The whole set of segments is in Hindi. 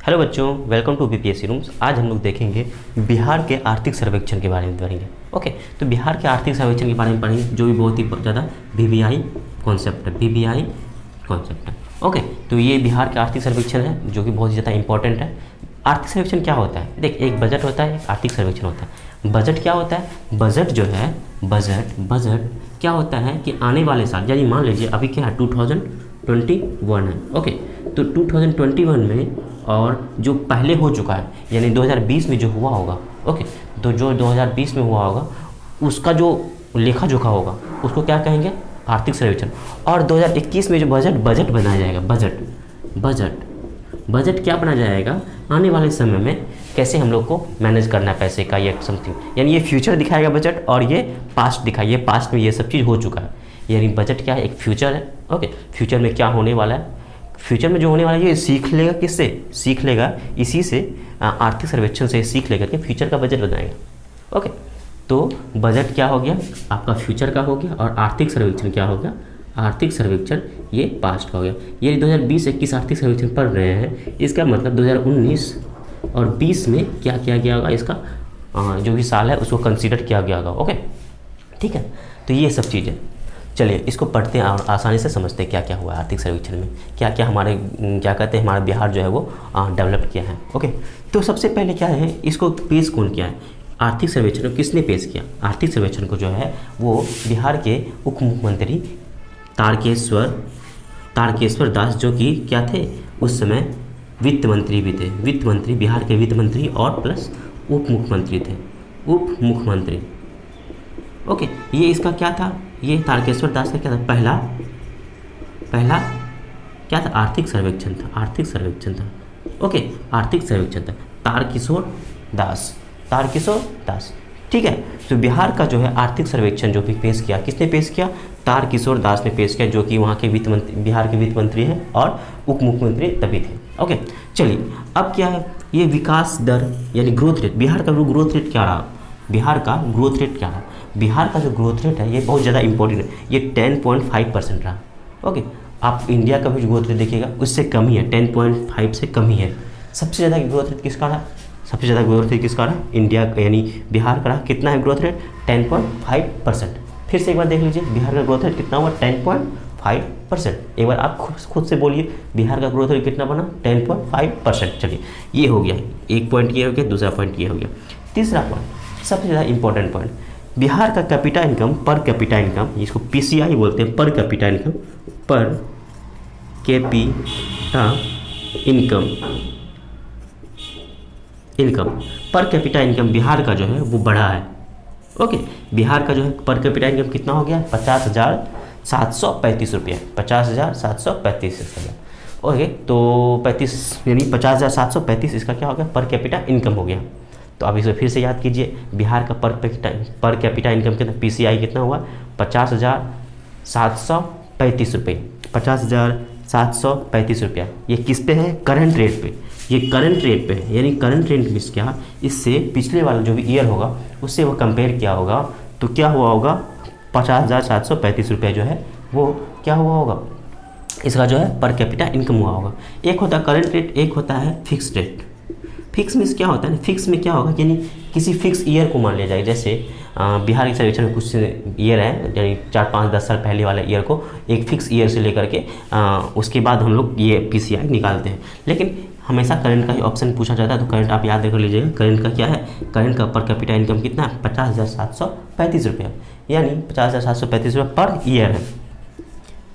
हेलो बच्चों, वेलकम टू बीपीएससी रूम्स। आज हम लोग देखेंगे बिहार के आर्थिक सर्वेक्षण के बारे में पढ़ेंगे। ओके, तो बिहार के आर्थिक सर्वेक्षण के बारे में पढ़ेंगे, जो भी बहुत ही ज़्यादा वीवीआई कॉन्सेप्ट है। वीवीआई कॉन्सेप्ट है। ओके, तो ये बिहार का आर्थिक सर्वेक्षण है, जो कि बहुत ही ज़्यादा इंपॉर्टेंट है। आर्थिक सर्वेक्षण क्या होता है? देख, एक बजट होता है, एक आर्थिक सर्वेक्षण होता है। बजट क्या होता है? बजट जो है, बजट क्या होता है कि आने वाले साल, यानी मान लीजिए अभी क्या है, 2021 है। ओके, तो 2021 में और जो पहले हो चुका है, यानी 2020 में जो हुआ होगा, ओके, तो जो 2020 में हुआ होगा उसका जो लेखा जोखा होगा उसको क्या कहेंगे? आर्थिक सर्वेक्षण। और 2021 में जो बजट बनाया जाएगा, बजट क्या बनाया जाएगा? आने वाले समय में कैसे हम लोग को मैनेज करना है पैसे का, ये समथिंग, यानी ये फ्यूचर दिखाएगा बजट, और ये पास्ट दिखाएगा, ये पास्ट में ये सब चीज़ हो चुका है। यानी बजट क्या है? एक फ्यूचर है। ओके, फ्यूचर में क्या होने वाला है, फ्यूचर में जो होने वाला है ये सीख लेगा। किससे सीख लेगा? इसी से, आर्थिक सर्वेक्षण से सीख लेकर के फ्यूचर का बजट बनाएगा। ओके, तो बजट क्या हो गया? आपका फ्यूचर का हो गया। और आर्थिक सर्वेक्षण क्या हो गया? आर्थिक सर्वेक्षण ये पास्ट का हो गया। ये 2020-21 आर्थिक सर्वेक्षण पढ़ रहे हैं, इसका मतलब 2019 और 20 में क्या किया गया होगा, इसका जो भी साल है उसको कंसीडर किया गया होगा। ओके, ठीक है, तो ये सब चीज़ें, चलिए इसको पढ़ते हैं और आसानी से समझते हैं क्या क्या हुआ है आर्थिक सर्वेक्षण में, क्या क्या हमारे क्या कहते हैं, हमारा बिहार जो है वो डेवलप किया है। ओके, तो सबसे पहले क्या है, इसको पेश कौन किया है? आर्थिक सर्वेक्षण को किसने पेश किया? आर्थिक सर्वेक्षण को जो है वो बिहार के उप मुख्यमंत्री तारकेश्वर दास, जो कि क्या थे उस समय, वित्त मंत्री भी थे। वित्त मंत्री, बिहार के वित्त मंत्री और प्लस उप मुख्यमंत्री थे, उप मुख्यमंत्री। ओके, ये इसका क्या था? ये तारकेश्वर दास का क्या था? पहला क्या था? आर्थिक सर्वेक्षण था। ओके, आर्थिक सर्वेक्षण था। तारकिशोर दास, ठीक है। तो बिहार का जो है आर्थिक सर्वेक्षण जो भी पेश किया, किसने पेश किया? तारकिशोर दास ने पेश किया, जो कि वहाँ के वित्त मंत्री, बिहार के वित्त मंत्री हैं और उप मुख्यमंत्री तभी थे। ओके, चलिए अब क्या है, ये विकास दर यानी ग्रोथ रेट, बिहार का ग्रोथ रेट क्या रहा? बिहार का ग्रोथ रेट क्या रहा? बिहार का जो ग्रोथ रेट है ये बहुत ज़्यादा इंपॉर्टेंट है, ये 10.5% रहा। ओके, आप इंडिया का भी जो ग्रोथ रेट देखिएगा उससे कम ही है, 10.5 से कम ही है। सबसे ज़्यादा ग्रोथ रेट किसका रहा? सबसे ज़्यादा ग्रोथ रेट किसका रहा? इंडिया का, यानी बिहार का रहा। कितना है ग्रोथ रेट? 10.5%। फिर से एक बार देख लीजिए, बिहार का ग्रोथ रेट कितना हुआ? 10.5%। एक बार आप खुद से बोलिए, बिहार का ग्रोथ रेट कितना बना? 10.5%। चलिए, ये हो गया, एक पॉइंट ये हो गया, दूसरा पॉइंट ये हो गया। तीसरा पॉइंट, सबसे ज़्यादा इंपॉर्टेंट पॉइंट, बिहार का capita income, per capita income, इसको पीसीआई बोलते हैं, per capita income, per capita per capita income Bihar का जो है वो बढ़ा है। ओके, बिहार का जो है पर कैपिटा इनकम कितना हो गया? 50,735 रुपये, 50,735 रुपये। ओके, तो 35 यानी 50,735 इसका क्या हो गया? पर कैपिटा इनकम हो गया। तो अब इसे फिर से याद कीजिए, बिहार का पर कैपिटा इनकम कितना, पीसीआई कितना हुआ? 50,735 रुपये, 50,735 रुपया। ये किस पे है? करंट रेट पे, ये करंट रेट पे है, यानी करंट रेट में क्या, इससे पिछले वाला जो भी ईयर होगा उससे वो कंपेयर किया होगा, तो क्या हुआ होगा? 50,735 रुपया जो है वो क्या हुआ होगा? इसका जो है पर कैपिटा इनकम हुआ होगा। एक होता है करंट रेट, एक होता है फिक्स रेट। फिक्स में क्या होता है? फिक्स में क्या होगा, यानी किसी फिक्स ईयर को मान लिया जाए, जैसे बिहार के सर्वेक्षण में कुछ ईयर है, यानी 4-5-10 साल पहले वाले ईयर को एक फिक्स ईयर से लेकर के उसके बाद हम लोग ये पीसीआई निकालते हैं। लेकिन हमेशा करंट का ही ऑप्शन पूछा जाता है, तो करंट आप याद रख लीजिएगा। करंट का क्या है? करंट का पर कैपिटा इनकम कितना है? 50,735 रुपया, यानी 50,735 रुपये पर ईयर है,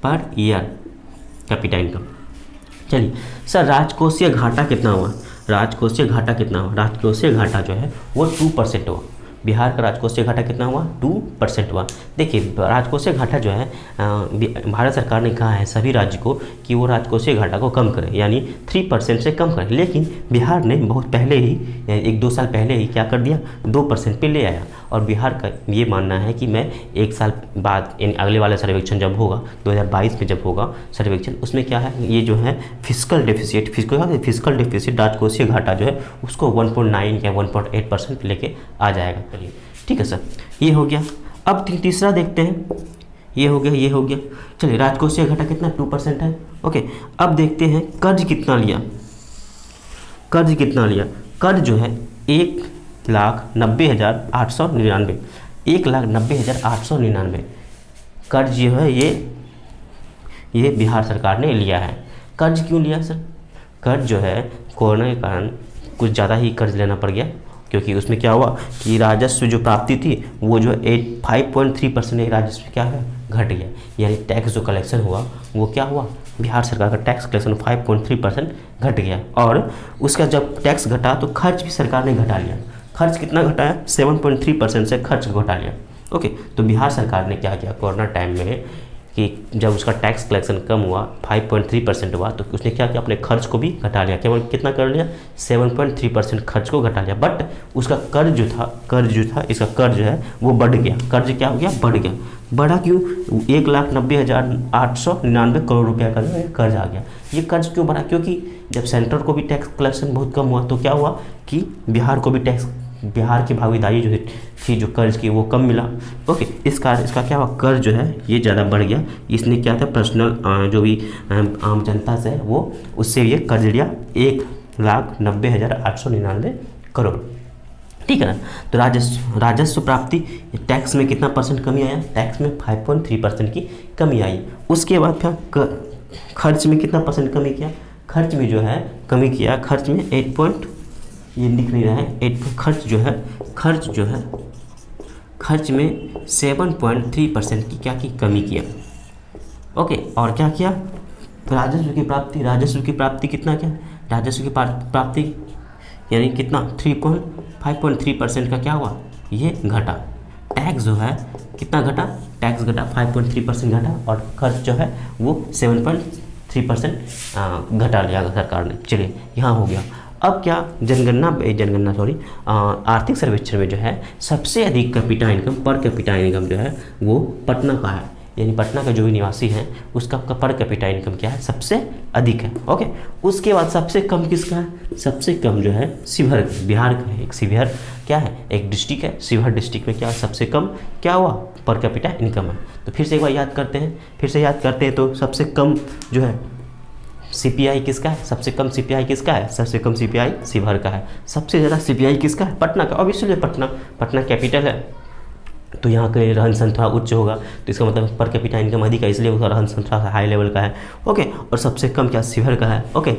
पर ईयर कैपिटा इनकम। चलिए सर, राजकोषीय घाटा कितना हुआ? राजकोषीय घाटा कितना हुआ? राजकोषीय घाटा जो है वो 2% हुआ। बिहार का राजकोषीय घाटा कितना हुआ? 2% हुआ। देखिए, राजकोषीय घाटा जो है भारत सरकार ने कहा है सभी राज्य को कि वो राजकोषीय घाटा को कम करें, यानी 3% से कम करें। लेकिन बिहार ने बहुत पहले ही, 1-2 साल पहले ही क्या कर दिया? 2% पे ले आया। और बिहार का ये मानना है कि मैं 1 साल बाद, यानी अगले वाला सर्वेक्षण जब होगा 2022 में जब होगा सर्वेक्षण, उसमें क्या है, ये जो है फिस्कल डेफिसिट राजकोषीय घाटा जो है उसको 1.9 या 1.8% लेके आ जाएगा। चलिए ठीक है सर, ये हो गया। अब तीसरा देखते हैं, ये हो गया। चलिए, राजकोषीय घाटा कितना? 2% है। ओके, अब देखते हैं कर्ज कितना लिया। कर्ज कितना लिया, कर्ज जो है 1,90,899, 1,90,899 कर्ज जो है ये बिहार सरकार ने लिया है। कर्ज क्यों लिया सर? कर्ज जो है कोरोना के कारण कुछ ज़्यादा ही कर्ज लेना पड़ गया, क्योंकि उसमें क्या हुआ कि राजस्व जो प्राप्ति थी वो जो 5.3% राजस्व क्या है घट गया, यानी टैक्स जो कलेक्शन हुआ वो क्या हुआ, बिहार सरकार का टैक्स कलेक्शन 5.3% घट गया। और उसका जब टैक्स घटा तो खर्च भी सरकार ने घटा लिया। खर्च कितना घटाया? 7.3% से खर्च घटा लिया। ओके, तो बिहार सरकार ने क्या किया कोरोना टाइम में कि जब उसका टैक्स कलेक्शन कम हुआ 5.3% हुआ, तो उसने क्या किया, अपने खर्च को भी घटा लिया। केवल कितना कर लिया? 7.3% खर्च को घटा लिया। बट उसका कर्ज जो था इसका कर्ज जो है वो बढ़ गया। कर्ज क्या हो गया? बढ़ गया। बढ़ा क्यों? 1,90,899 करोड़ रुपया का जो है कर्ज आ गया। ये कर्ज क्यों बढ़ा? क्योंकि जब सेंट्रल को भी टैक्स कलेक्शन बहुत कम हुआ तो क्या हुआ कि बिहार को भी बिहार की भागीदारी जो थी जो कर्ज की वो कम मिला। ओके, इसका क्या हुआ, कर्ज जो है ये ज़्यादा बढ़ गया। इसने क्या था, पर्सनल जो भी आम जनता से है वो उससे ये कर्ज लिया 1,90,899 करोड़। ठीक है ना। तो राजस्व प्राप्ति टैक्स में कितना परसेंट कमी आया? टैक्स में 5.3% की कमी आई। उसके बाद फिर खर्च में कितना परसेंट कमी किया? खर्च में जो है कमी किया, खर्च में ये लिख नहीं रहा है, खर्च में 7.3% की क्या की कमी किया। ओके, और क्या किया? राजस्व की प्राप्ति कितना क्या? राजस्व की प्राप्ति यानी कितना 5.3% का क्या हुआ, ये घटा। टैक्स जो है कितना घटा? टैक्स घटा 5.3% घटा, और खर्च जो है वो 7.3% घटा लिया सरकार ने। चलिए, यहाँ हो गया। अब क्या आर्थिक सर्वेक्षण में जो है सबसे अधिक पर कैपिटा इनकम जो है वो पटना का है, यानी पटना का जो भी निवासी है उसका पर कैपिटा इनकम क्या है, सबसे अधिक है। ओके, उसके बाद सबसे कम किसका है? सबसे कम जो है शिवहर, बिहार का है। एक शिवहर क्या है, एक डिस्ट्रिक्ट है, शिवहर डिस्ट्रिक्ट में क्या सबसे कम क्या हुआ, पर कैपिटा इनकम है। तो फिर से एक बार याद करते हैं, तो सबसे कम जो है सीपीआई किसका है? सबसे कम सीपीआई किसका है? सबसे कम सीपीआई शिवहर का है। सबसे ज़्यादा सीपीआई किसका है? पटना का। ऑब्वियसली पटना कैपिटल है, तो यहाँ के रहन सहन थोड़ा उच्च होगा, तो इसका मतलब पर कैपिटा इनकम अधिक है, इसलिए उसका रहन सहन थोड़ा हाई लेवल का है। ओके, और सबसे कम क्या शिवहर का है। ओके।